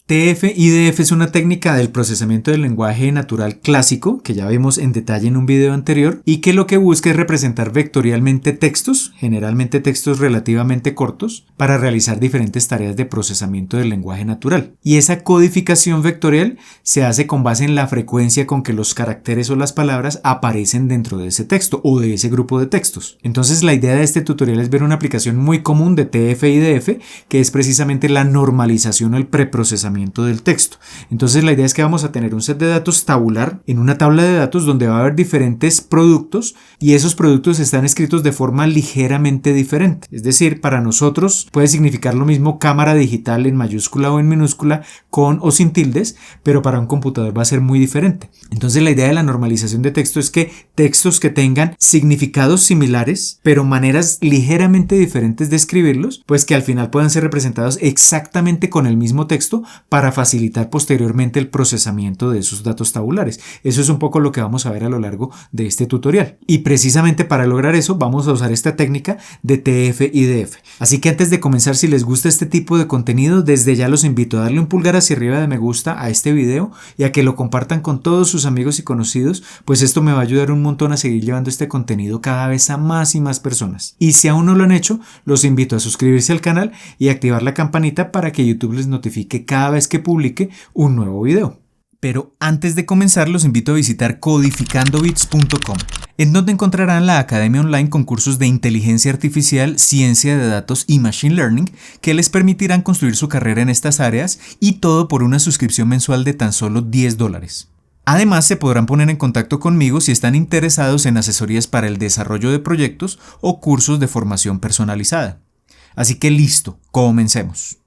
TF-IDF es una técnica del procesamiento del lenguaje natural clásico que ya vimos en detalle en un video anterior y que lo que busca es representar vectorialmente textos, generalmente textos relativamente cortos, para realizar diferentes tareas de procesamiento del lenguaje natural. Y esa codificación vectorial se hace con base en la frecuencia con que los caracteres o las palabras aparecen dentro de ese texto o de ese grupo de textos. Entonces la idea de este tutorial es ver una aplicación muy común de TF-IDF, que es precisamente la normalización o el preprocesamiento del texto. Entonces la idea es que vamos a tener un set de datos tabular en una tabla de datos donde va a haber diferentes productos y esos productos están escritos de forma ligeramente diferente. Es decir, para nosotros puede significar lo mismo cámara digital en mayúscula o en minúscula, con o sin tildes, pero para un computador va a ser muy diferente. Entonces la idea de la normalización de texto es que textos que tengan significados similares, pero maneras ligeramente diferentes de escribirlos, pues que al final puedan ser representados exactamente con el mismo texto para facilitar posteriormente el procesamiento de esos datos tabulares. Eso es un poco lo que vamos a ver a lo largo de este tutorial. Y precisamente para lograr eso vamos a usar esta técnica de TF-IDF. Así que antes de comenzar, si les gusta este tipo de contenido, desde ya los invito a darle un pulgar hacia arriba de me gusta a este video y a que lo compartan con todos sus amigos y conocidos, pues esto me va a ayudar un montón a seguir llevando este contenido cada vez a más y más personas. Y si aún no lo han hecho, los invito a suscribirse al canal y activar la campanita para que YouTube les notifique cada vez que publique un nuevo video. Pero antes de comenzar, los invito a visitar codificandobits.com, en donde encontrarán la academia online con cursos de inteligencia artificial, ciencia de datos y machine learning que les permitirán construir su carrera en estas áreas, y todo por una suscripción mensual de tan solo $10. Además, se podrán poner en contacto conmigo si están interesados en asesorías para el desarrollo de proyectos o cursos de formación personalizada. Así que listo, comencemos.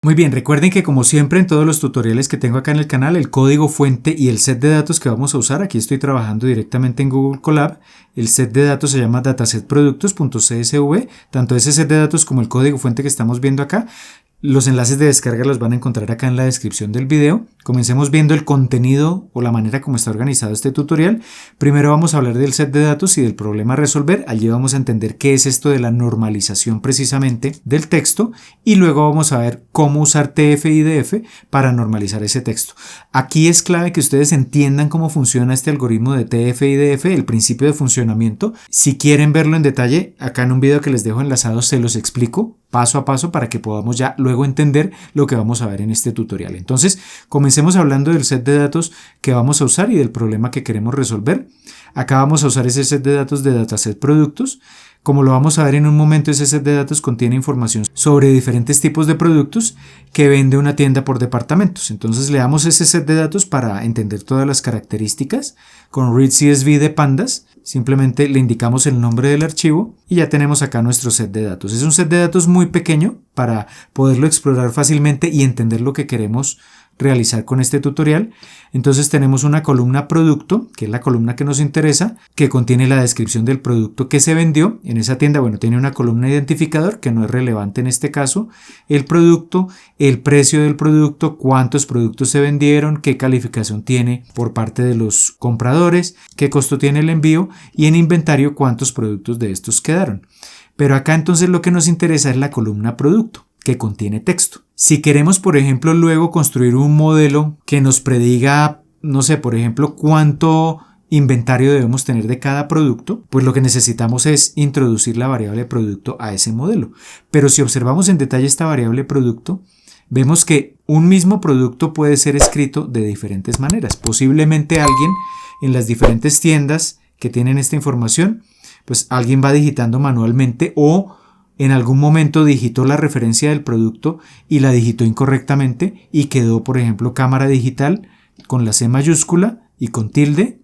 Muy bien, recuerden que como siempre en todos los tutoriales que tengo acá en el canal, el código fuente y el set de datos que vamos a usar, aquí estoy trabajando directamente en Google Colab, el set de datos se llama datasetproductos.csv, tanto ese set de datos como el código fuente que estamos viendo acá. Los enlaces de descarga los van a encontrar acá en la descripción del video. Comencemos viendo el contenido o la manera como está organizado este tutorial. Primero vamos a hablar del set de datos y del problema a resolver. Allí vamos a entender qué es esto de la normalización precisamente del texto y luego vamos a ver cómo usar TF-IDF para normalizar ese texto. Aquí es clave que ustedes entiendan cómo funciona este algoritmo de TF-IDF, el principio de funcionamiento. Si quieren verlo en detalle, acá en un video que les dejo enlazado se los explico paso a paso para que podamos ya luego entender lo que vamos a ver en este tutorial. Entonces, comencemos hablando del set de datos que vamos a usar y del problema que queremos resolver. Acá vamos a usar ese set de datos de dataset productos. Como lo vamos a ver en un momento, ese set de datos contiene información sobre diferentes tipos de productos que vende una tienda por departamentos. Entonces le damos ese set de datos para entender todas las características. Con read CSV de pandas, simplemente le indicamos el nombre del archivo y ya tenemos acá nuestro set de datos. Es un set de datos muy pequeño para poderlo explorar fácilmente y entender lo que queremos realizar con este tutorial. Entonces tenemos una columna producto, que es la columna que nos interesa, que contiene la descripción del producto que se vendió en esa tienda. Bueno, tiene una columna identificador que no es relevante en este caso, el producto, el precio del producto, cuántos productos se vendieron, qué calificación tiene por parte de los compradores, qué costo tiene el envío y en inventario cuántos productos de estos quedaron. Pero acá entonces lo que nos interesa es la columna producto, que contiene texto. Si queremos, por ejemplo, luego construir un modelo que nos prediga, no sé, por ejemplo, cuánto inventario debemos tener de cada producto, pues lo que necesitamos es introducir la variable producto a ese modelo. Pero si observamos en detalle esta variable producto, vemos que un mismo producto puede ser escrito de diferentes maneras. Posiblemente alguien en las diferentes tiendas que tienen esta información, pues alguien va digitando manualmente o en algún momento digitó la referencia del producto y la digitó incorrectamente y quedó, por ejemplo, cámara digital con la C mayúscula y con tilde,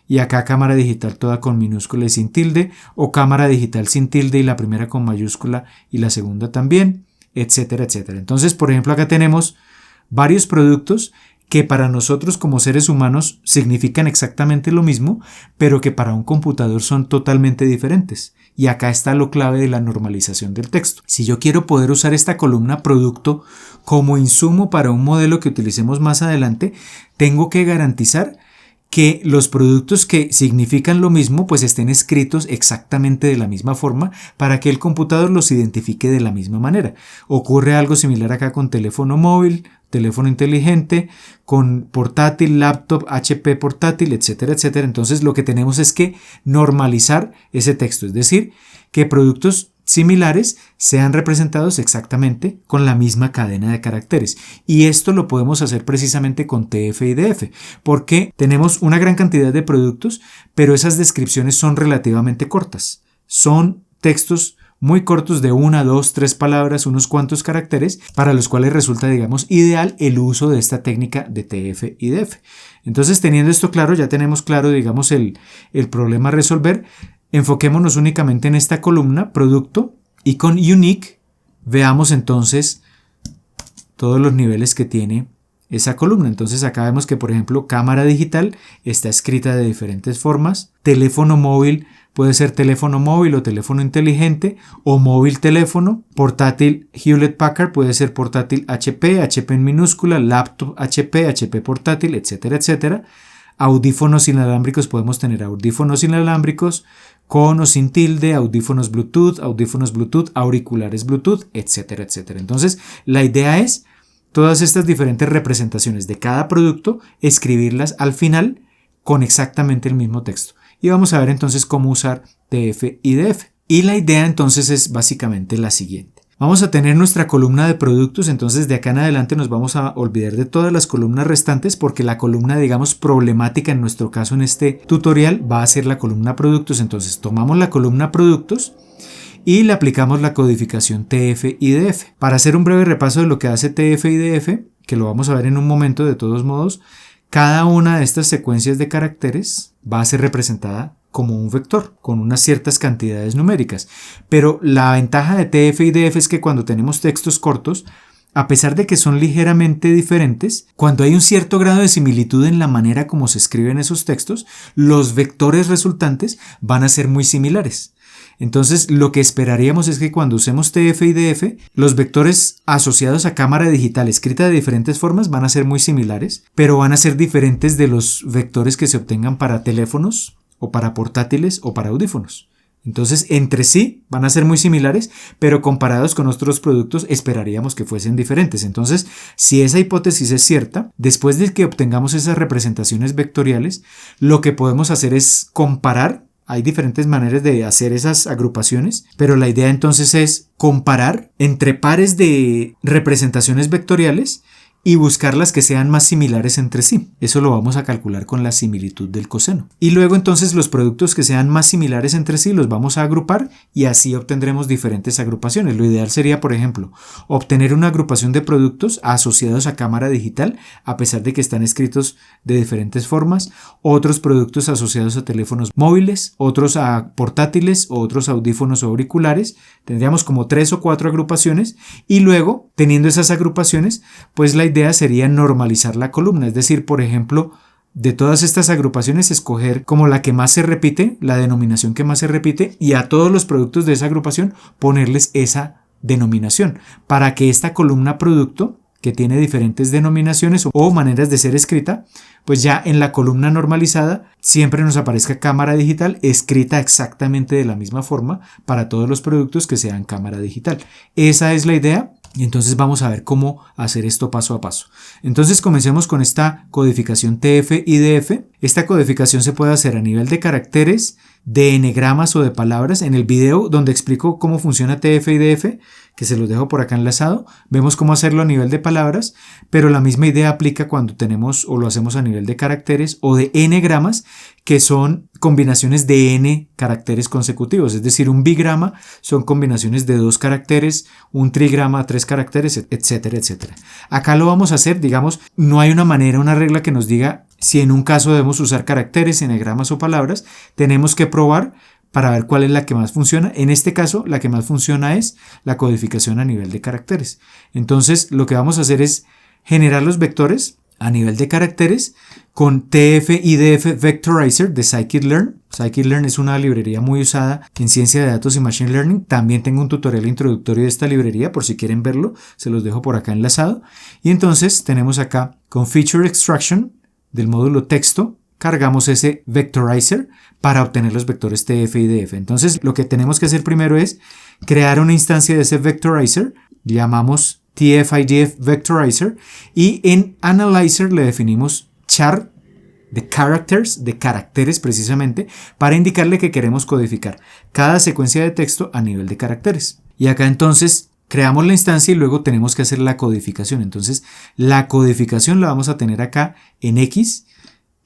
y acá cámara digital toda con minúscula y sin tilde, o cámara digital sin tilde y la primera con mayúscula y la segunda también, etcétera, etcétera. Entonces, por ejemplo, acá tenemos varios productos que para nosotros como seres humanos significan exactamente lo mismo, pero que para un computador son totalmente diferentes. Y acá está lo clave de la normalización del texto. Si yo quiero poder usar esta columna producto como insumo para un modelo que utilicemos más adelante, tengo que garantizar que los productos que significan lo mismo pues estén escritos exactamente de la misma forma para que el computador los identifique de la misma manera. Ocurre algo similar acá con teléfono móvil, teléfono inteligente, con portátil, laptop, HP portátil, etcétera, etcétera. Entonces lo que tenemos es que normalizar ese texto, es decir, que productos similares sean representados exactamente con la misma cadena de caracteres. Y esto lo podemos hacer precisamente con TF y DF, porque tenemos una gran cantidad de productos, pero esas descripciones son relativamente cortas. Son textos muy cortos de 1, 2, 3 palabras, unos cuantos caracteres, para los cuales resulta, digamos, ideal el uso de esta técnica de TF y DF. Entonces, teniendo esto claro, ya tenemos claro, digamos, el problema a resolver. Enfoquémonos únicamente en esta columna, producto, y con unique veamos entonces todos los niveles que tiene esa columna. Entonces acá vemos que, por ejemplo, cámara digital está escrita de diferentes formas. Teléfono móvil puede ser teléfono móvil o teléfono inteligente o móvil teléfono. Portátil Hewlett Packard puede ser portátil HP, HP en minúscula, laptop HP, HP portátil, etcétera, etcétera. Audífonos inalámbricos, podemos tener audífonos inalámbricos con o sin tilde, audífonos Bluetooth, auriculares Bluetooth, etcétera, etcétera. Entonces, la idea es todas estas diferentes representaciones de cada producto, escribirlas al final con exactamente el mismo texto. Y vamos a ver entonces cómo usar TF y DF. Y la idea entonces es básicamente la siguiente. Vamos a tener nuestra columna de productos, entonces de acá en adelante nos vamos a olvidar de todas las columnas restantes porque la columna, digamos, problemática en nuestro caso en este tutorial va a ser la columna productos. Entonces tomamos la columna productos y le aplicamos la codificación TF y DF. Para hacer un breve repaso de lo que hace TF y DF, que lo vamos a ver en un momento de todos modos, cada una de estas secuencias de caracteres va a ser representada como un vector, con unas ciertas cantidades numéricas. Pero la ventaja de TF y DF es que cuando tenemos textos cortos, a pesar de que son ligeramente diferentes, cuando hay un cierto grado de similitud en la manera como se escriben esos textos, los vectores resultantes van a ser muy similares. Entonces, lo que esperaríamos es que cuando usemos TF y DF, los vectores asociados a cámara digital escrita de diferentes formas van a ser muy similares, pero van a ser diferentes de los vectores que se obtengan para teléfonos, o para portátiles o para audífonos. Entonces, entre sí van a ser muy similares, pero comparados con otros productos esperaríamos que fuesen diferentes. Entonces, si esa hipótesis es cierta, después de que obtengamos esas representaciones vectoriales, lo que podemos hacer es comparar. Hay diferentes maneras de hacer esas agrupaciones, pero la idea entonces es comparar entre pares de representaciones vectoriales y buscar las que sean más similares entre sí. Eso lo vamos a calcular con la similitud del coseno. Y luego entonces los productos que sean más similares entre sí los vamos a agrupar y así obtendremos diferentes agrupaciones. Lo ideal sería, por ejemplo, obtener una agrupación de productos asociados a cámara digital, a pesar de que están escritos de diferentes formas, otros productos asociados a teléfonos móviles, otros a portátiles, otros a audífonos o auriculares. Tendríamos como 3 o 4 agrupaciones y luego, teniendo esas agrupaciones, pues la idea sería normalizar la columna, es decir, por ejemplo, de todas estas agrupaciones escoger como la que más se repite, la denominación que más se repite, y a todos los productos de esa agrupación ponerles esa denominación, para que esta columna producto, que tiene diferentes denominaciones o maneras de ser escrita, pues ya en la columna normalizada siempre nos aparezca cámara digital escrita exactamente de la misma forma para todos los productos que sean cámara digital. Esa es la idea. Y entonces vamos a ver cómo hacer esto paso a paso. Entonces comencemos con esta codificación TF y DF. Esta codificación se puede hacer a nivel de caracteres, de enegramas o de palabras. En el video donde explico cómo funciona TF y DF, que se los dejo por acá enlazado, vemos cómo hacerlo a nivel de palabras, pero la misma idea aplica cuando tenemos o lo hacemos a nivel de caracteres o de enegramas, que son combinaciones de n caracteres consecutivos, es decir, un bigrama son combinaciones de 2 caracteres, un trigrama 3 caracteres, etcétera, etcétera. Acá lo vamos a hacer, digamos, no hay una manera, una regla que nos diga si en un caso debemos usar caracteres, enegramas o palabras. Tenemos que probar para ver cuál es la que más funciona. En este caso, la que más funciona es la codificación a nivel de caracteres. Entonces, lo que vamos a hacer es generar los vectores a nivel de caracteres con TF y DF Vectorizer de Scikit-Learn. Scikit-Learn es una librería muy usada en ciencia de datos y machine learning. También tengo un tutorial introductorio de esta librería, por si quieren verlo, se los dejo por acá enlazado. Y entonces tenemos acá con Feature Extraction del módulo texto, cargamos ese vectorizer para obtener los vectores TF y DF. Entonces lo que tenemos que hacer primero es crear una instancia de ese vectorizer, llamamos TF-IDF vectorizer, y en analyzer le definimos char de characters, de caracteres precisamente, para indicarle que queremos codificar cada secuencia de texto a nivel de caracteres. Y acá entonces creamos la instancia y luego tenemos que hacer la codificación. Entonces la codificación la vamos a tener acá en X,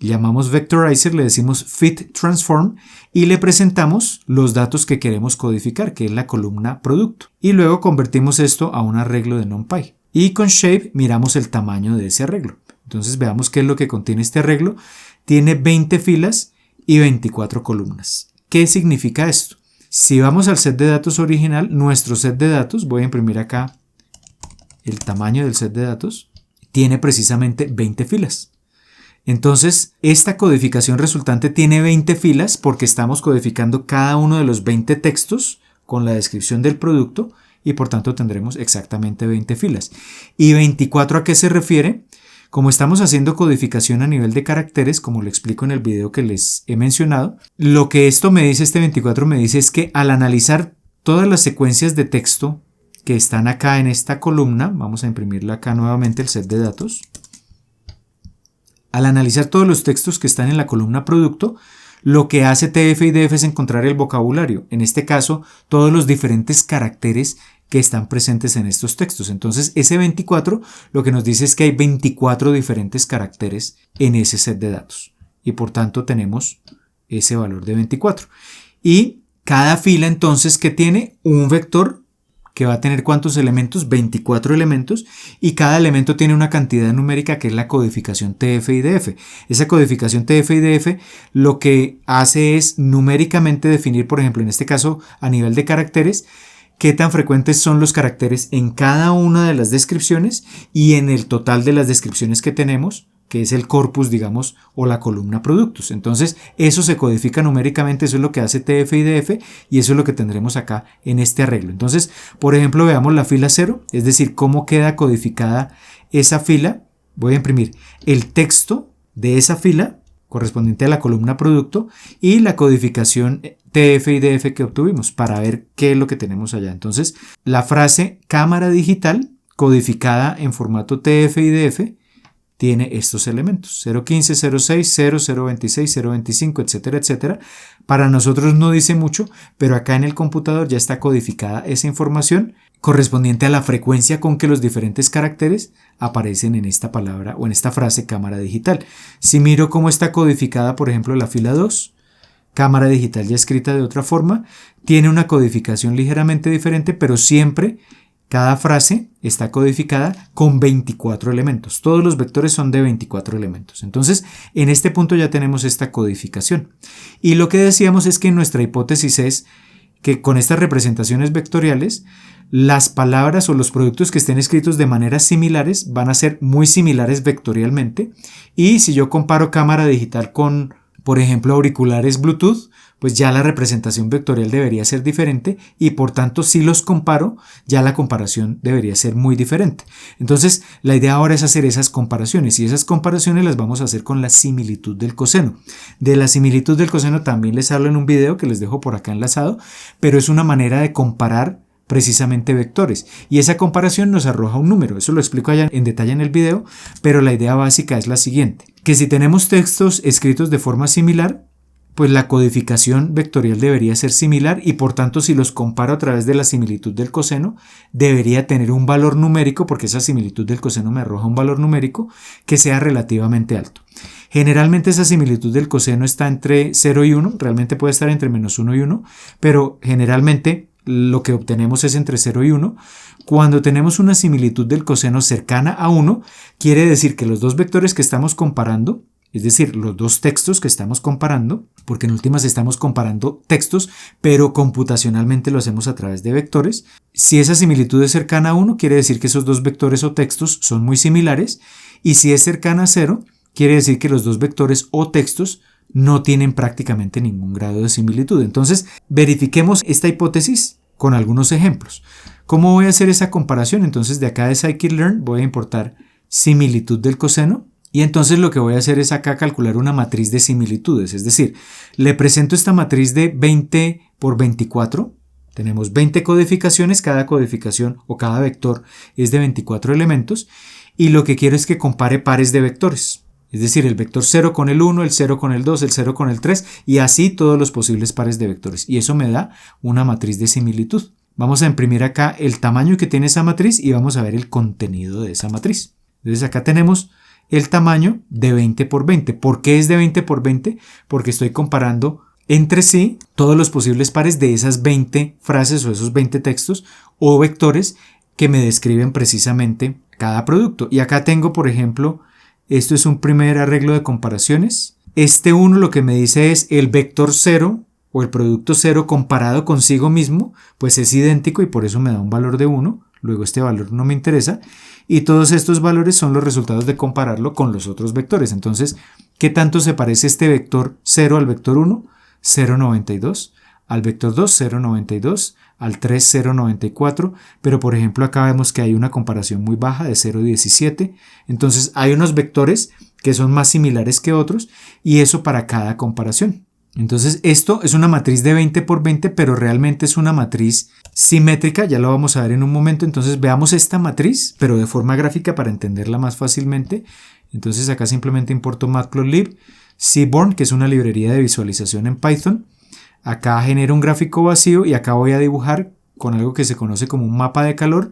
llamamos vectorizer, le decimos fit transform y le presentamos los datos que queremos codificar, que es la columna producto. Y luego convertimos esto a un arreglo de NumPy. Y con shape miramos el tamaño de ese arreglo. Entonces veamos qué es lo que contiene este arreglo. Tiene 20 filas y 24 columnas. ¿Qué significa esto? Si vamos al set de datos original, nuestro set de datos, voy a imprimir acá el tamaño del set de datos, tiene precisamente 20 filas. Entonces, esta codificación resultante tiene 20 filas porque estamos codificando cada uno de los 20 textos con la descripción del producto y por tanto tendremos exactamente 20 filas. ¿Y 24 a qué se refiere? Como estamos haciendo codificación a nivel de caracteres, como lo explico en el video que les he mencionado, lo que esto me dice, este 24 me dice es que al analizar todas las secuencias de texto que están acá en esta columna, vamos a imprimirle acá nuevamente el set de datos, al analizar todos los textos que están en la columna producto, lo que hace TF y DF es encontrar el vocabulario, en este caso todos los diferentes caracteres que están presentes en estos textos. Entonces ese 24 lo que nos dice es que hay 24 diferentes caracteres en ese set de datos y por tanto tenemos ese valor de 24. Y cada fila entonces que tiene un vector que va a tener ¿cuántos elementos? 24 elementos, y cada elemento tiene una cantidad numérica que es la codificación TF y DF. Esa codificación TF y DF lo que hace es numéricamente definir, por ejemplo, en este caso a nivel de caracteres, qué tan frecuentes son los caracteres en cada una de las descripciones y en el total de las descripciones que tenemos, que es el corpus, digamos, o la columna productos. Entonces, eso se codifica numéricamente, eso es lo que hace TF y DF, y eso es lo que tendremos acá en este arreglo. Entonces, por ejemplo, veamos la fila 0, es decir, cómo queda codificada esa fila. Voy a imprimir el texto de esa fila correspondiente a la columna producto y la codificación TF y DF que obtuvimos para ver qué es lo que tenemos allá. Entonces, la frase cámara digital codificada en formato TF y DF tiene estos elementos 015, 06, 0, 026, 025, etcétera, etcétera. Para nosotros no dice mucho, pero acá en el computador ya está codificada esa información correspondiente a la frecuencia con que los diferentes caracteres aparecen en esta palabra o en esta frase cámara digital. Si miro cómo está codificada, por ejemplo, la fila 2, cámara digital ya escrita de otra forma, tiene una codificación ligeramente diferente, pero siempre cada frase está codificada con 24 elementos. Todos los vectores son de 24 elementos. Entonces, en este punto ya tenemos esta codificación. Y lo que decíamos es que nuestra hipótesis es que con estas representaciones vectoriales, las palabras o los productos que estén escritos de maneras similares van a ser muy similares vectorialmente. Y si yo comparo cámara digital con, por ejemplo, auriculares Bluetooth, pues ya la representación vectorial debería ser diferente y por tanto si los comparo, ya la comparación debería ser muy diferente. Entonces la idea ahora es hacer esas comparaciones y esas comparaciones las vamos a hacer con la similitud del coseno. De la similitud del coseno también les hablo en un video que les dejo por acá enlazado, pero es una manera de comparar precisamente vectores y esa comparación nos arroja un número. Eso lo explico allá en detalle en el video, pero la idea básica es la siguiente, que si tenemos textos escritos de forma similar, pues la codificación vectorial debería ser similar y por tanto si los comparo a través de la similitud del coseno debería tener un valor numérico, porque esa similitud del coseno me arroja un valor numérico que sea relativamente alto. Generalmente esa similitud del coseno está entre 0 y 1, realmente puede estar entre menos 1 y 1, pero generalmente lo que obtenemos es entre 0 y 1. Cuando tenemos una similitud del coseno cercana a 1, quiere decir que los dos vectores que estamos comparando, es decir, los dos textos que estamos comparando, porque en últimas estamos comparando textos, pero computacionalmente lo hacemos a través de vectores. Si esa similitud es cercana a 1, quiere decir que esos dos vectores o textos son muy similares, y si es cercana a 0, quiere decir que los dos vectores o textos no tienen prácticamente ningún grado de similitud. Entonces, verifiquemos esta hipótesis con algunos ejemplos. ¿Cómo voy a hacer esa comparación? Entonces, de acá de scikit-learn voy a importar similitud del coseno Y entonces lo que voy a hacer es acá calcular una matriz de similitudes, es decir, le presento esta matriz de 20 por 24. Tenemos 20 codificaciones, cada codificación o cada vector es de 24 elementos y lo que quiero es que compare pares de vectores. Es decir, el vector 0 con el 1, el 0 con el 2, el 0 con el 3 y así todos los posibles pares de vectores. Y eso me da una matriz de similitud. Vamos a imprimir acá el tamaño que tiene esa matriz y vamos a ver el contenido de esa matriz. Entonces acá tenemos el tamaño de 20 por 20. ¿Por qué es de 20 por 20? Porque estoy comparando entre sí todos los posibles pares de esas 20 frases o esos 20 textos o vectores que me describen precisamente cada producto. Y acá tengo, por ejemplo, esto es un primer arreglo de comparaciones. Este 1 lo que me dice es el vector 0 o el producto 0 comparado consigo mismo, pues es idéntico y por eso me da un valor de 1. Luego este valor no me interesa. Y todos estos valores son los resultados de compararlo con los otros vectores. Entonces, ¿qué tanto se parece este vector 0 al vector 1? 0,92. Al vector 2, 0,92. Al 3, 0,94. Pero por ejemplo acá vemos que hay una comparación muy baja de 0,17. Entonces hay unos vectores que son más similares que otros y eso para cada comparación. Entonces esto es una matriz de 20 por 20, pero realmente es una matriz simétrica, ya lo vamos a ver en un momento. Entonces veamos esta matriz, pero de forma gráfica para entenderla más fácilmente. Entonces acá simplemente importo Matplotlib, Seaborn, que es una librería de visualización en Python. Acá genero un gráfico vacío y acá voy a dibujar con algo que se conoce como un mapa de calor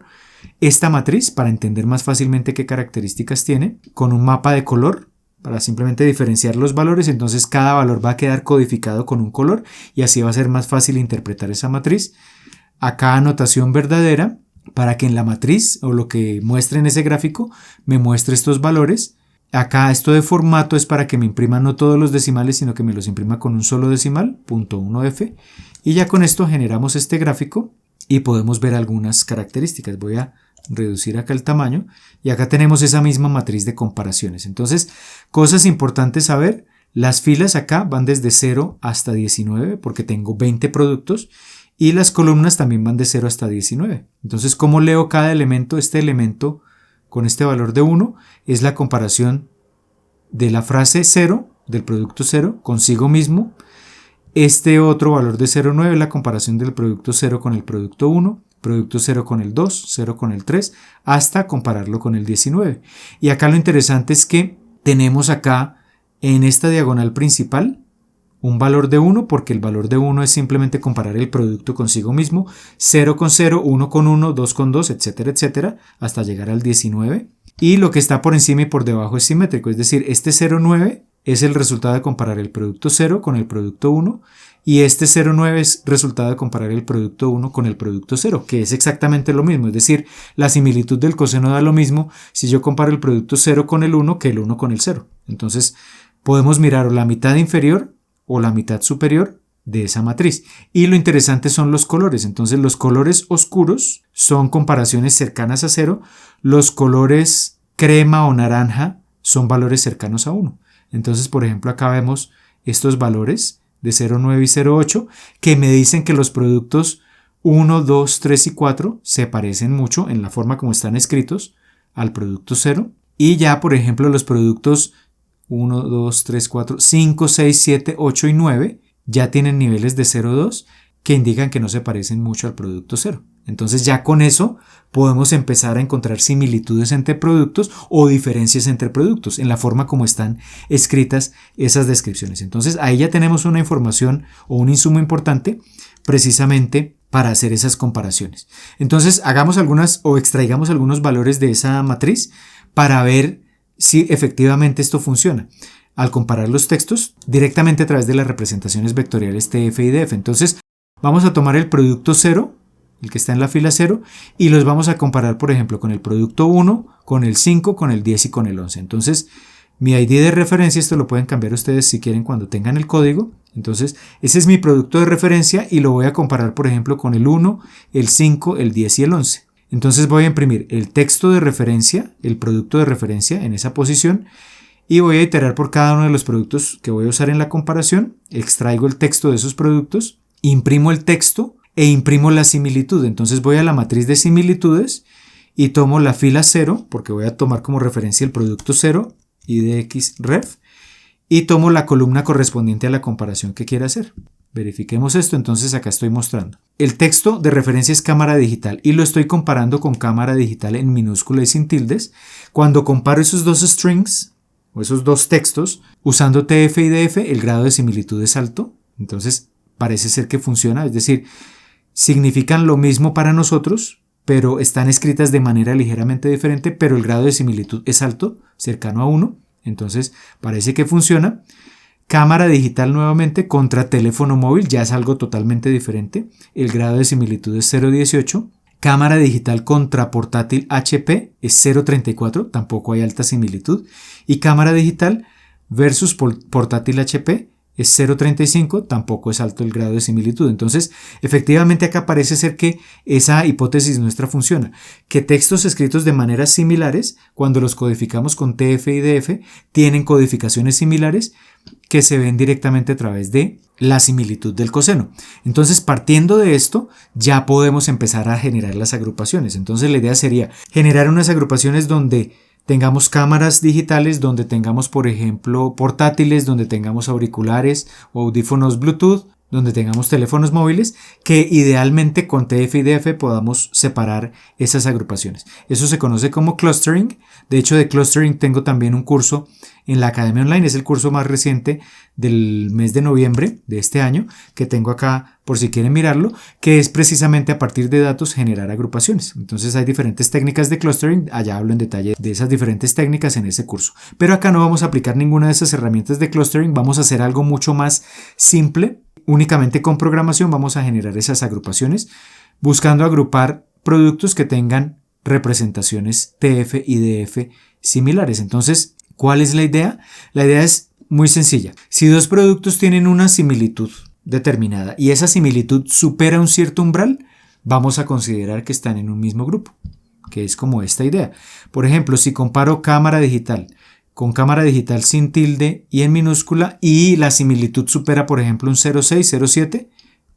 esta matriz para entender más fácilmente qué características tiene, con un mapa de color para simplemente diferenciar los valores. Entonces cada valor va a quedar codificado con un color y así va a ser más fácil interpretar esa matriz. Acá anotación verdadera para que en la matriz o lo que muestre en ese gráfico me muestre estos valores. Acá esto de formato es para que me imprima no todos los decimales sino que me los imprima con un solo decimal, .1f, y ya con esto generamos este gráfico y podemos ver algunas características. Voy a reducir acá el tamaño y acá tenemos esa misma matriz de comparaciones. Entonces, cosas importantes saber, las filas acá van desde 0 hasta 19 porque tengo 20 productos y las columnas también van de 0 hasta 19. Entonces, ¿cómo leo cada elemento? Este elemento con este valor de 1 es la comparación de la frase 0, del producto 0, consigo mismo. Este otro valor de 0,9 es la comparación del producto 0 con el producto 1, producto 0 con el 2, 0 con el 3, hasta compararlo con el 19. Y acá lo interesante es que tenemos acá en esta diagonal principal un valor de 1 porque el valor de 1 es simplemente comparar el producto consigo mismo, 0 con 0, 1 con 1, 2 con 2, etcétera, etcétera, hasta llegar al 19. Y lo que está por encima y por debajo es simétrico, es decir, este 0,9 es el resultado de comparar el producto 0 con el producto 1 y este 0,9 es resultado de comparar el producto 1 con el producto 0, que es exactamente lo mismo, es decir, la similitud del coseno da lo mismo si yo comparo el producto 0 con el 1 que el 1 con el 0. Entonces podemos mirar o la mitad inferior o la mitad superior de esa matriz. Y lo interesante son los colores. Entonces los colores oscuros son comparaciones cercanas a 0, los colores crema o naranja son valores cercanos a 1. Entonces, por ejemplo, acá vemos estos valores de 0,9 y 0,8 que me dicen que los productos 1, 2, 3 y 4 se parecen mucho en la forma como están escritos al producto 0. Y ya, por ejemplo, los productos 1, 2, 3, 4, 5, 6, 7, 8 y 9 ya tienen niveles de 0,2 que indican que no se parecen mucho al producto 0. Entonces ya con eso podemos empezar a encontrar similitudes entre productos o diferencias entre productos en la forma como están escritas esas descripciones. Entonces ahí ya tenemos una información o un insumo importante precisamente para hacer esas comparaciones. Entonces hagamos algunas o extraigamos algunos valores de esa matriz para ver si efectivamente esto funciona al comparar los textos directamente a través de las representaciones vectoriales TF y DF. Entonces vamos a tomar el producto 0, el que está en la fila 0, y los vamos a comparar, por ejemplo, con el producto 1, con el 5, con el 10 y con el 11. Entonces, mi ID de referencia, esto lo pueden cambiar ustedes si quieren cuando tengan el código. Entonces, ese es mi producto de referencia y lo voy a comparar, por ejemplo, con el 1, el 5, el 10 y el 11. Entonces voy a imprimir el texto de referencia, el producto de referencia en esa posición, y voy a iterar por cada uno de los productos que voy a usar en la comparación. Extraigo el texto de esos productos, imprimo el texto e imprimo la similitud. Entonces voy a la matriz de similitudes y tomo la fila 0, porque voy a tomar como referencia el producto 0, idxref y tomo la columna correspondiente a la comparación que quiera hacer. Verifiquemos esto, entonces acá estoy mostrando. El texto de referencia es cámara digital y lo estoy comparando con cámara digital en minúscula y sin tildes. Cuando comparo esos dos strings o esos dos textos usando TF y DF, el grado de similitud es alto. Entonces parece ser que funciona, es decir, significan lo mismo para nosotros, pero están escritas de manera ligeramente diferente, pero el grado de similitud es alto, cercano a 1. Entonces parece que funciona. Cámara digital nuevamente contra teléfono móvil ya es algo totalmente diferente. El grado de similitud es 0.18. Cámara digital contra portátil HP es 0.34, tampoco hay alta similitud. Y cámara digital versus portátil HP es 0.35, tampoco es alto el grado de similitud. Entonces, efectivamente acá parece ser que esa hipótesis nuestra funciona, que textos escritos de maneras similares, cuando los codificamos con TF y DF, tienen codificaciones similares que se ven directamente a través de la similitud del coseno. Entonces, partiendo de esto, ya podemos empezar a generar las agrupaciones. Entonces, la idea sería generar unas agrupaciones donde tengamos cámaras digitales, donde tengamos, por ejemplo, portátiles, donde tengamos auriculares o audífonos Bluetooth, donde tengamos teléfonos móviles, que idealmente con TF y DF podamos separar esas agrupaciones. Eso se conoce como clustering. De hecho, de clustering tengo también un curso en la Academia Online, es el curso más reciente del mes de noviembre de este año, que tengo acá por si quieren mirarlo, que es precisamente a partir de datos generar agrupaciones. Entonces hay diferentes técnicas de clustering, allá hablo en detalle de esas diferentes técnicas en ese curso. Pero acá no vamos a aplicar ninguna de esas herramientas de clustering, vamos a hacer algo mucho más simple. Únicamente con programación vamos a generar esas agrupaciones, buscando agrupar productos que tengan representaciones TF y DF similares. Entonces, ¿cuál es la idea? La idea es muy sencilla. Si dos productos tienen una similitud determinada y esa similitud supera un cierto umbral, vamos a considerar que están en un mismo grupo, que es como esta idea. Por ejemplo, si comparo cámara digital con cámara digital sin tilde y en minúscula y la similitud supera, por ejemplo, un 0.6, 0.7,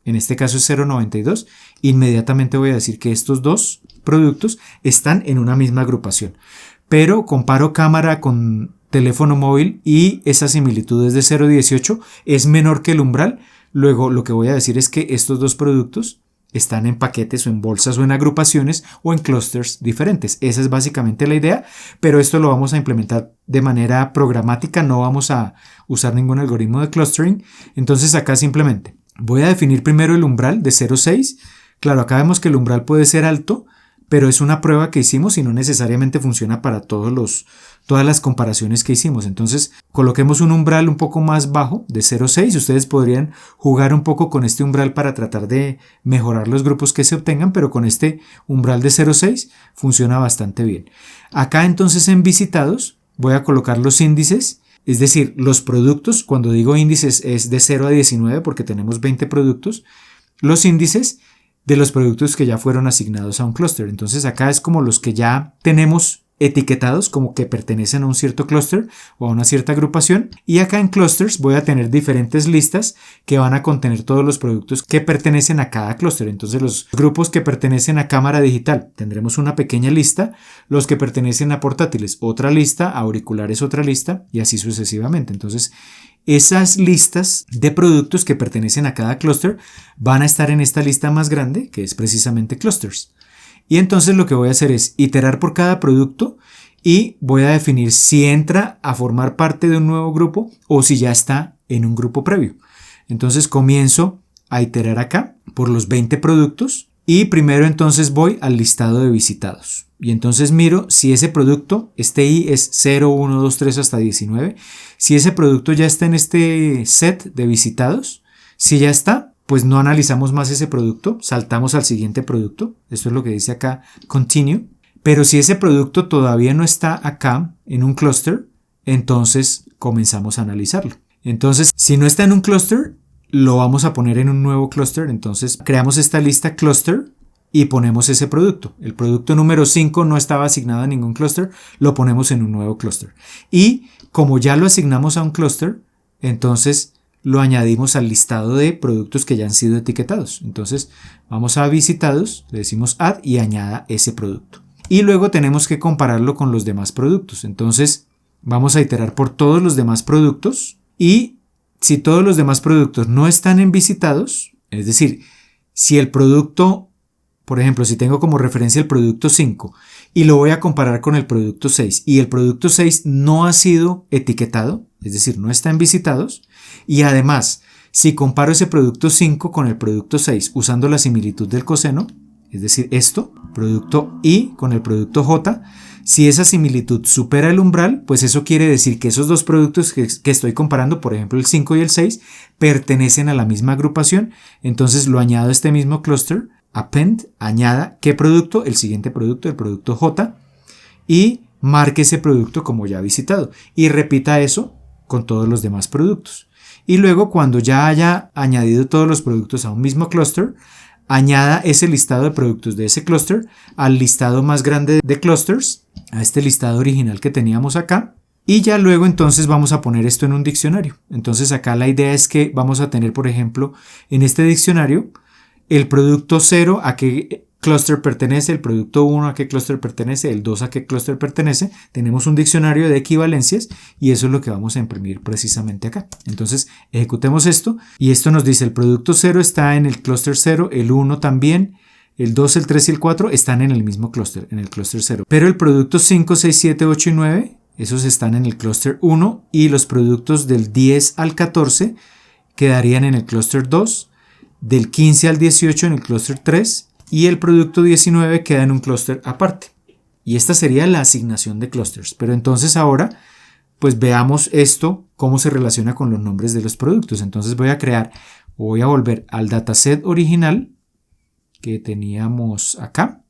en este caso es 0.92, inmediatamente voy a decir que estos dos productos están en una misma agrupación. Pero comparo cámara con teléfono móvil y esa similitud es de 0.18, es menor que el umbral. Luego lo que voy a decir es que estos dos productos están en paquetes o en bolsas o en agrupaciones o en clusters diferentes. Esa es básicamente la idea, pero esto lo vamos a implementar de manera programática, no vamos a usar ningún algoritmo de clustering. Entonces acá simplemente voy a definir primero el umbral de 0.6. Claro, acá vemos que el umbral puede ser alto, pero es una prueba que hicimos y no necesariamente funciona para todas las comparaciones que hicimos. Entonces coloquemos un umbral un poco más bajo de 0.6. Ustedes podrían jugar un poco con este umbral para tratar de mejorar los grupos que se obtengan, pero con este umbral de 0.6 funciona bastante bien. Acá entonces en visitados voy a colocar los índices, es decir, los productos. Cuando digo índices es de 0 a 19 porque tenemos 20 productos. Los índices de los productos que ya fueron asignados a un clúster. Entonces acá es como los que ya tenemos etiquetados como que pertenecen a un cierto clúster o a una cierta agrupación, y acá en clusters voy a tener diferentes listas que van a contener todos los productos que pertenecen a cada clúster. Entonces los grupos que pertenecen a cámara digital tendremos una pequeña lista, los que pertenecen a portátiles otra lista, a auriculares otra lista y así sucesivamente. Entonces esas listas de productos que pertenecen a cada clúster van a estar en esta lista más grande, que es precisamente clusters. Y entonces lo que voy a hacer es iterar por cada producto y voy a definir si entra a formar parte de un nuevo grupo o si ya está en un grupo previo. Entonces comienzo a iterar acá por los 20 productos y primero entonces voy al listado de visitados. Y entonces miro si ese producto, este i es 0, 1, 2, 3 hasta 19, si ese producto ya está en este set de visitados. Si ya está, pues no analizamos más ese producto, saltamos al siguiente producto. Esto es lo que dice acá, continue. Pero si ese producto todavía no está acá en un clúster, entonces comenzamos a analizarlo. Entonces, si no está en un clúster, lo vamos a poner en un nuevo clúster. Entonces creamos esta lista cluster y ponemos ese producto. El producto número 5 no estaba asignado a ningún clúster, lo ponemos en un nuevo clúster. Y como ya lo asignamos a un clúster, entonces lo añadimos al listado de productos que ya han sido etiquetados. Entonces vamos a visitados, le decimos add y añada ese producto. Y luego tenemos que compararlo con los demás productos. Entonces Vamos a iterar por todos los demás productos y si todos los demás productos no están en visitados, es decir, si el producto, por ejemplo, si tengo como referencia el producto 5 y lo voy a comparar con el producto 6 y el producto 6 no ha sido etiquetado, es decir, no está en visitados, y además, si comparo ese producto 5 con el producto 6 usando la similitud del coseno, es decir, esto, producto I con el producto J, si esa similitud supera el umbral, pues eso quiere decir que esos dos productos que estoy comparando, por ejemplo el 5 y el 6, pertenecen a la misma agrupación, entonces lo añado a este mismo clúster, append, añada, ¿qué producto? El siguiente producto, el producto J, y marque ese producto como ya visitado, y repita eso con todos los demás productos. Y luego cuando ya haya añadido todos los productos a un mismo clúster, añada ese listado de productos de ese clúster al listado más grande de clusters, a este listado original que teníamos acá, y ya luego entonces vamos a poner esto en un diccionario. Entonces acá la idea es que vamos a tener, por ejemplo, en este diccionario, el producto 0 a qué clúster pertenece, el producto 1 a qué clúster pertenece, el 2 a qué clúster pertenece. Tenemos un diccionario de equivalencias y eso es lo que vamos a imprimir precisamente acá. Entonces ejecutemos esto y esto nos dice el producto 0 está en el clúster 0, el 1 también, el 2, el 3 y el 4 están en el mismo clúster, en el clúster 0. Pero el producto 5, 6, 7, 8 y 9, esos están en el clúster 1 y los productos del 10 al 14 quedarían en el clúster 2, del 15 al 18 en el clúster 3 y el producto 19 queda en un clúster aparte. Y esta sería la asignación de clústeres. Pero entonces ahora, pues veamos esto, cómo se relaciona con los nombres de los productos. Entonces voy a volver al dataset original que teníamos acá.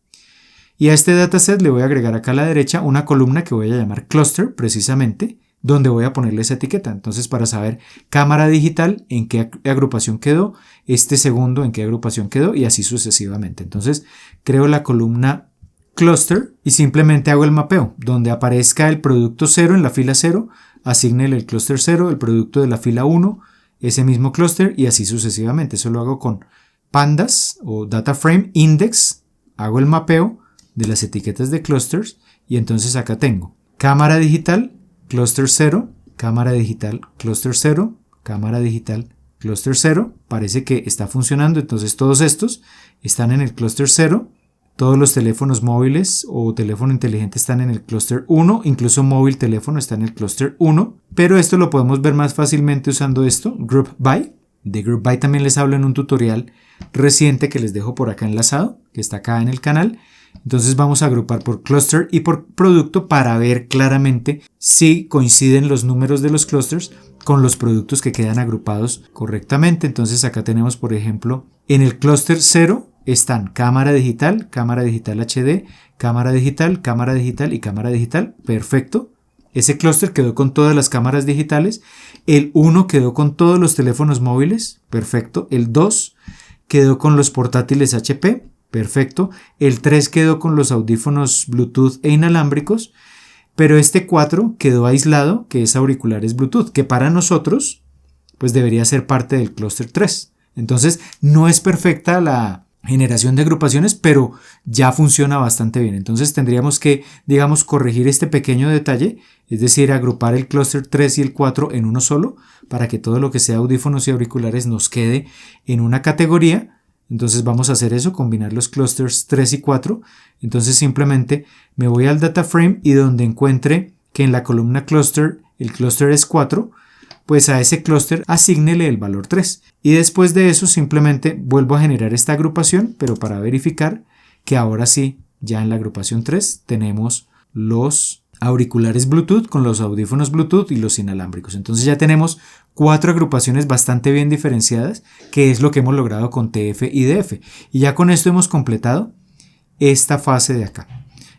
Y a este dataset le voy a agregar acá a la derecha una columna que voy a llamar cluster, precisamente, donde voy a ponerle esa etiqueta. Entonces, para saber cámara digital, en qué agrupación quedó, este segundo, en qué agrupación quedó, y así sucesivamente. Entonces, creo la columna cluster y simplemente hago el mapeo. Donde aparezca el producto 0 en la fila 0, asígnele el clúster 0, el producto de la fila 1, ese mismo clúster, y así sucesivamente. Eso lo hago con pandas o data frame index, hago el mapeo de las etiquetas de clusters, y entonces acá tengo cámara digital, clúster 0, cámara digital, clúster 0, cámara digital, clúster 0, parece que está funcionando, entonces todos estos están en el clúster 0, todos los teléfonos móviles o teléfono inteligente están en el clúster 1, incluso móvil teléfono está en el clúster 1, pero esto lo podemos ver más fácilmente usando esto, group by. De group by también les hablo en un tutorial reciente que les dejo por acá enlazado, que está acá en el canal. Entonces vamos a agrupar por clúster y por producto para ver claramente si coinciden los números de los clusters con los productos que quedan agrupados correctamente. Entonces acá tenemos, por ejemplo, en el clúster 0 están cámara digital HD, cámara digital y cámara digital. Perfecto. Ese clúster quedó con todas las cámaras digitales. El 1 quedó con todos los teléfonos móviles. Perfecto. El 2 quedó con los portátiles HP. Perfecto. El 3 quedó con los audífonos Bluetooth e inalámbricos, pero este 4 quedó aislado, que es auriculares Bluetooth, que para nosotros pues debería ser parte del clúster 3. Entonces no es perfecta la generación de agrupaciones, pero ya funciona bastante bien. Entonces tendríamos que, digamos, corregir este pequeño detalle, es decir, agrupar el clúster 3 y el 4 en uno solo, para que todo lo que sea audífonos y auriculares nos quede en una categoría. Entonces vamos a hacer eso, combinar los clusters 3 y 4. Entonces simplemente me voy al data frame y donde encuentre que en la columna cluster el clúster es 4, pues a ese clúster asígnele el valor 3. Y después de eso simplemente vuelvo a generar esta agrupación, pero para verificar que ahora sí, ya en la agrupación 3 tenemos los auriculares Bluetooth con los audífonos Bluetooth y los inalámbricos. Entonces ya tenemos 4 agrupaciones bastante bien diferenciadas, que es lo que hemos logrado con TF y DF. Y ya con esto hemos completado esta fase de acá.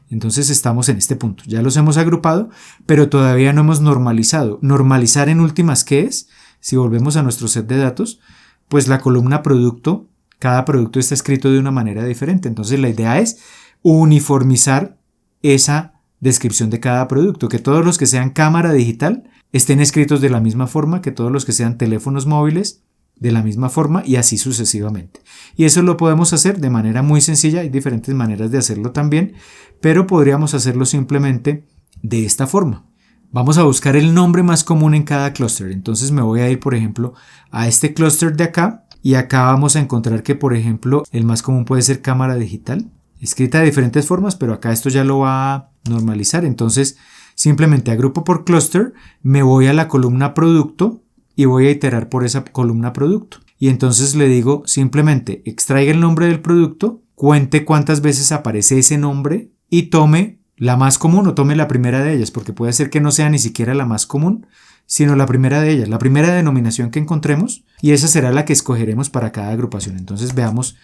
Entonces estamos en este punto. Ya los hemos agrupado, pero todavía no hemos normalizado. Normalizar en últimas, ¿qué es? Si volvemos a nuestro set de datos, pues la columna producto, cada producto está escrito de una manera diferente. Entonces la idea es uniformizar esa descripción de cada producto, que todos los que sean cámara digital estén escritos de la misma forma, que todos los que sean teléfonos móviles de la misma forma y así sucesivamente. Y eso lo podemos hacer de manera muy sencilla, hay diferentes maneras de hacerlo también, pero podríamos hacerlo simplemente de esta forma. Vamos a buscar el nombre más común en cada clúster. Entonces me voy a ir, por ejemplo, a este clúster de acá y acá vamos a encontrar que, por ejemplo, el más común puede ser cámara digital, escrita de diferentes formas, pero acá esto ya lo va a normalizar. Entonces simplemente agrupo por clúster, me voy a la columna producto y voy a iterar por esa columna producto. Y entonces le digo simplemente extraiga el nombre del producto, cuente cuántas veces aparece ese nombre y tome la más común o tome la primera de ellas, porque puede ser que no sea ni siquiera la más común, sino la primera de ellas, la primera denominación que encontremos, y esa será la que escogeremos para cada agrupación. Entonces veamos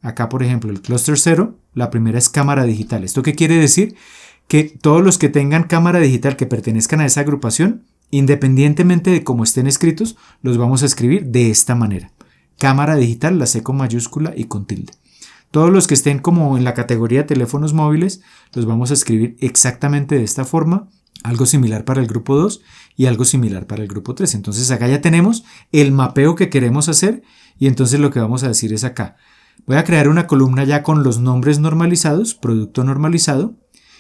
acá, por ejemplo, el clúster 0, la primera es cámara digital. ¿Esto qué quiere decir? Que todos los que tengan cámara digital que pertenezcan a esa agrupación, independientemente de cómo estén escritos, los vamos a escribir de esta manera. Cámara digital, la C con mayúscula y con tilde. Todos los que estén como en la categoría de teléfonos móviles, los vamos a escribir exactamente de esta forma, algo similar para el grupo 2 y algo similar para el grupo 3. Entonces acá ya tenemos el mapeo que queremos hacer y entonces lo que vamos a decir es acá. Voy a crear una columna ya con los nombres normalizados, producto normalizado,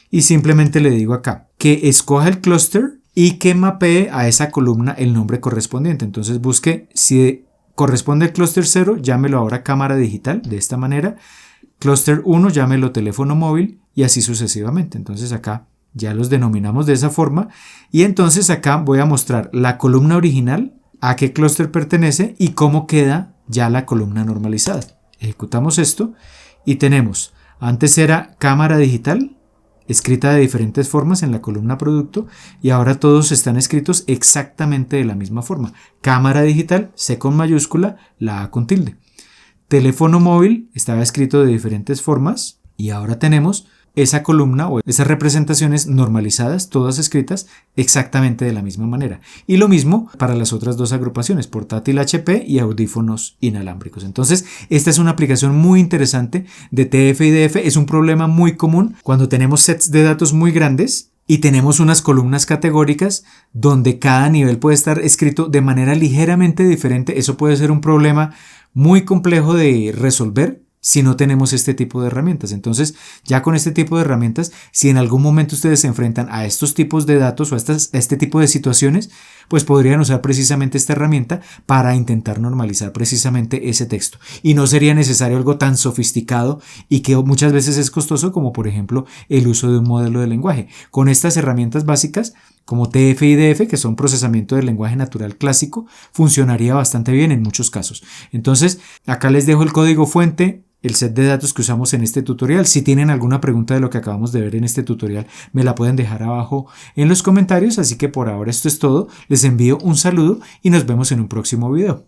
y simplemente le digo acá que escoja el clúster y que mapee a esa columna el nombre correspondiente. Entonces busque si corresponde al clúster 0, llámelo ahora cámara digital, de esta manera. Clúster 1, llámelo teléfono móvil y así sucesivamente. Entonces acá ya los denominamos de esa forma y entonces acá voy a mostrar la columna original, a qué clúster pertenece y cómo queda ya la columna normalizada. Ejecutamos esto y tenemos, antes era cámara digital, escrita de diferentes formas en la columna producto y ahora todos están escritos exactamente de la misma forma. Cámara digital, C con mayúscula, la A con tilde. Teléfono móvil estaba escrito de diferentes formas y ahora tenemos esa columna o esas representaciones normalizadas, todas escritas exactamente de la misma manera. Y lo mismo para las otras dos agrupaciones, portátil HP y audífonos inalámbricos. Entonces, esta es una aplicación muy interesante de TF y DF. Es un problema muy común cuando tenemos sets de datos muy grandes y tenemos unas columnas categóricas donde cada nivel puede estar escrito de manera ligeramente diferente. Eso puede ser un problema muy complejo de resolver si no tenemos este tipo de herramientas. Entonces, ya con este tipo de herramientas, si en algún momento ustedes se enfrentan a estos tipos de datos o a este tipo de situaciones, pues podrían usar precisamente esta herramienta para intentar normalizar precisamente ese texto. Y no sería necesario algo tan sofisticado y que muchas veces es costoso como, por ejemplo, el uso de un modelo de lenguaje. Con estas herramientas básicas, como TF y DF, que son procesamiento del lenguaje natural clásico, funcionaría bastante bien en muchos casos. Entonces, acá les dejo el código fuente, el set de datos que usamos en este tutorial. Si tienen alguna pregunta de lo que acabamos de ver en este tutorial, me la pueden dejar abajo en los comentarios. Así que por ahora esto es todo. Les envío un saludo y nos vemos en un próximo video.